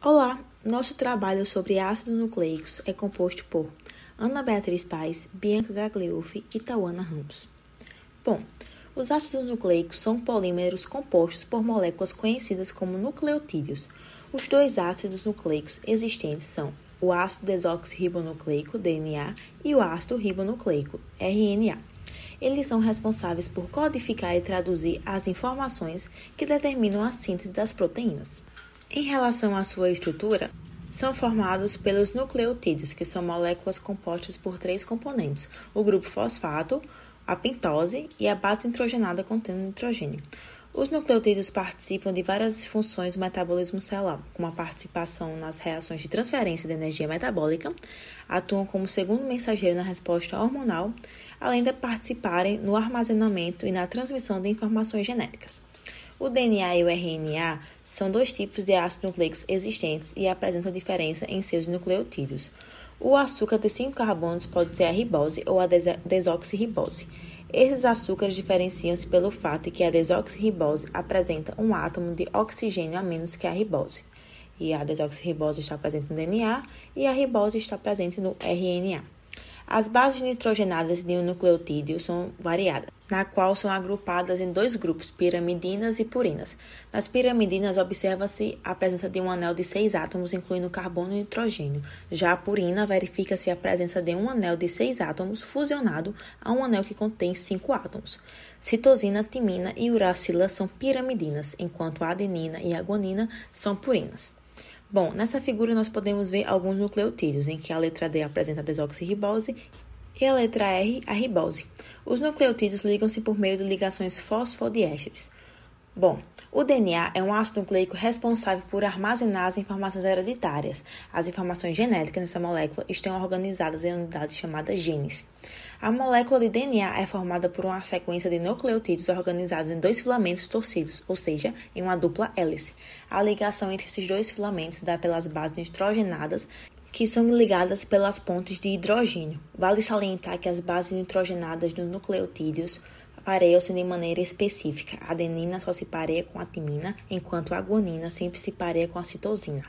Olá! Nosso trabalho sobre ácidos nucleicos é composto por Ana Beatriz Paes, Bianca Gagliuffi e Tauana Ramos. Bom, os ácidos nucleicos são polímeros compostos por moléculas conhecidas como nucleotídeos. Os dois ácidos nucleicos existentes são o ácido desoxirribonucleico, DNA, e o ácido ribonucleico, RNA. Eles são responsáveis por codificar e traduzir as informações que determinam a síntese das proteínas. Em relação à sua estrutura, são formados pelos nucleotídeos, que são moléculas compostas por três componentes: o grupo fosfato, a pentose e a base nitrogenada contendo nitrogênio. Os nucleotídeos participam de várias funções do metabolismo celular, como a participação nas reações de transferência de energia metabólica, atuam como segundo mensageiro na resposta hormonal, além de participarem no armazenamento e na transmissão de informações genéticas. O DNA e o RNA são dois tipos de ácidos nucleicos existentes e apresentam diferença em seus nucleotídeos. O açúcar de 5 carbonos pode ser a ribose ou a desoxirribose. Esses açúcares diferenciam-se pelo fato de que a desoxirribose apresenta um átomo de oxigênio a menos que a ribose. E a desoxirribose está presente no DNA e a ribose está presente no RNA. As bases nitrogenadas de um nucleotídeo são variadas, na qual são agrupadas em dois grupos, pirimidinas e purinas. Nas pirimidinas, observa-se a presença de um anel de 6 átomos, incluindo carbono e nitrogênio. Já a purina, verifica-se a presença de um anel de 6 átomos fusionado a um anel que contém 5 átomos. Citosina, timina e uracila são pirimidinas, enquanto a adenina e a guanina são purinas. Bom, nessa figura nós podemos ver alguns nucleotídeos, em que a letra D apresenta a desoxirribose e a letra R a ribose. Os nucleotídeos ligam-se por meio de ligações fosfodiésteres. Bom, o DNA é um ácido nucleico responsável por armazenar as informações hereditárias. As informações genéticas nessa molécula estão organizadas em unidades chamadas genes. A molécula de DNA é formada por uma sequência de nucleotídeos organizados em dois filamentos torcidos, ou seja, em uma dupla hélice. A ligação entre esses dois filamentos dá pelas bases nitrogenadas, que são ligadas pelas pontes de hidrogênio. Vale salientar que as bases nitrogenadas dos nucleotídeos pareiam-se de maneira específica. A adenina só se pareia com a timina, enquanto a guanina sempre se pareia com a citosina.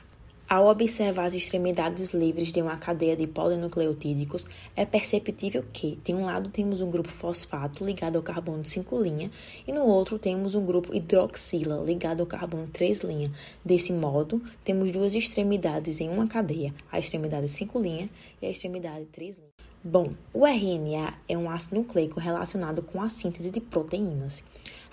Ao observar as extremidades livres de uma cadeia de polinucleotídicos, é perceptível que, de um lado, temos um grupo fosfato ligado ao carbono 5' e no outro temos um grupo hidroxila ligado ao carbono 3'. Desse modo, temos duas extremidades em uma cadeia, a extremidade 5' e a extremidade 3'. Bom, o RNA é um ácido nucleico relacionado com a síntese de proteínas.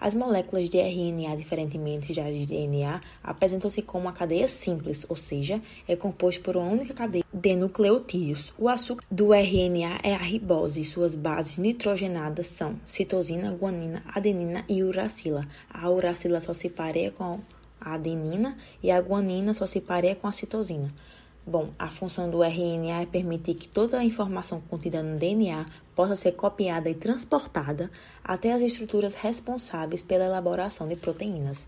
As moléculas de RNA, diferentemente das de DNA, apresentam-se como uma cadeia simples, ou seja, é composto por uma única cadeia de nucleotídeos. O açúcar do RNA é a ribose e suas bases nitrogenadas são citosina, guanina, adenina e uracila. A uracila só se pareia com a adenina e a guanina só se pareia com a citosina. Bom, a função do RNA é permitir que toda a informação contida no DNA possa ser copiada e transportada até as estruturas responsáveis pela elaboração de proteínas.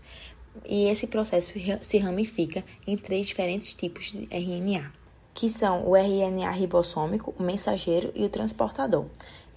E esse processo se ramifica em 3 diferentes tipos de RNA, que são o RNA ribossômico, o mensageiro e o transportador.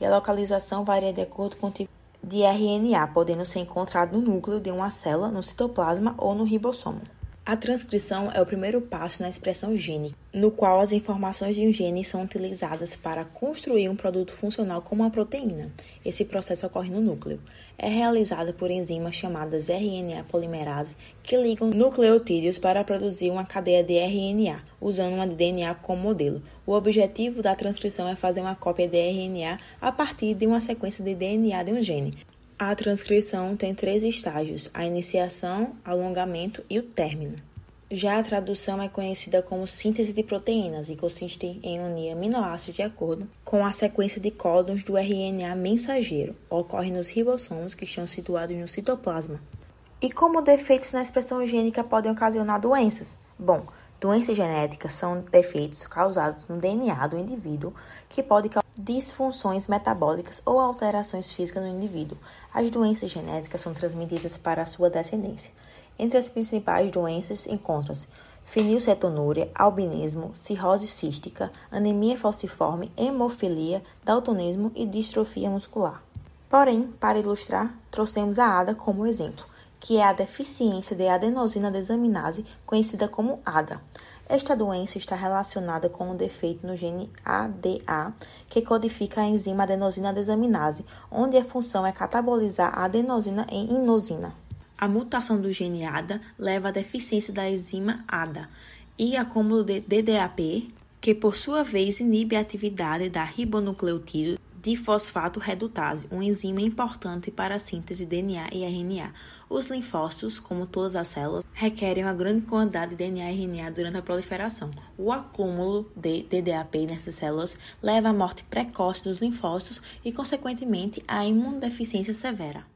E a localização varia de acordo com o tipo de RNA, podendo ser encontrado no núcleo de uma célula, no citoplasma ou no ribossomo. A transcrição é o primeiro passo na expressão gênica, no qual as informações de um gene são utilizadas para construir um produto funcional como a proteína. Esse processo ocorre no núcleo. É realizado por enzimas chamadas RNA polimerase, que ligam nucleotídeos para produzir uma cadeia de RNA, usando uma de DNA como modelo. O objetivo da transcrição é fazer uma cópia de RNA a partir de uma sequência de DNA de um gene. A transcrição tem 3 estágios: a iniciação, alongamento e o término. Já a tradução é conhecida como síntese de proteínas e consiste em unir aminoácidos de acordo com a sequência de códons do RNA mensageiro. Ocorre nos ribossomos, que estão situados no citoplasma. E como defeitos na expressão gênica podem ocasionar doenças? Bom, doenças genéticas são defeitos causados no DNA do indivíduo que podem causar disfunções metabólicas ou alterações físicas no indivíduo. As doenças genéticas são transmitidas para a sua descendência. Entre as principais doenças encontram-se fenilcetonúria, albinismo, cirrose cística, anemia falciforme, hemofilia, daltonismo e distrofia muscular. Porém, para ilustrar, trouxemos a ADA como exemplo. que é a deficiência de adenosina desaminase, conhecida como ADA. Esta doença está relacionada com um defeito no gene ADA, que codifica a enzima adenosina desaminase, onde a função é catabolizar a adenosina em inosina. A mutação do gene ADA leva à deficiência da enzima ADA e acúmulo de DDAP, que por sua vez inibe a atividade da ribonucleotídeo difosfato redutase, uma enzima importante para a síntese de DNA e RNA. Os linfócitos, como todas as células, requerem uma grande quantidade de DNA e RNA durante a proliferação. O acúmulo de DDAP nessas células leva à morte precoce dos linfócitos e, consequentemente, à imunodeficiência severa.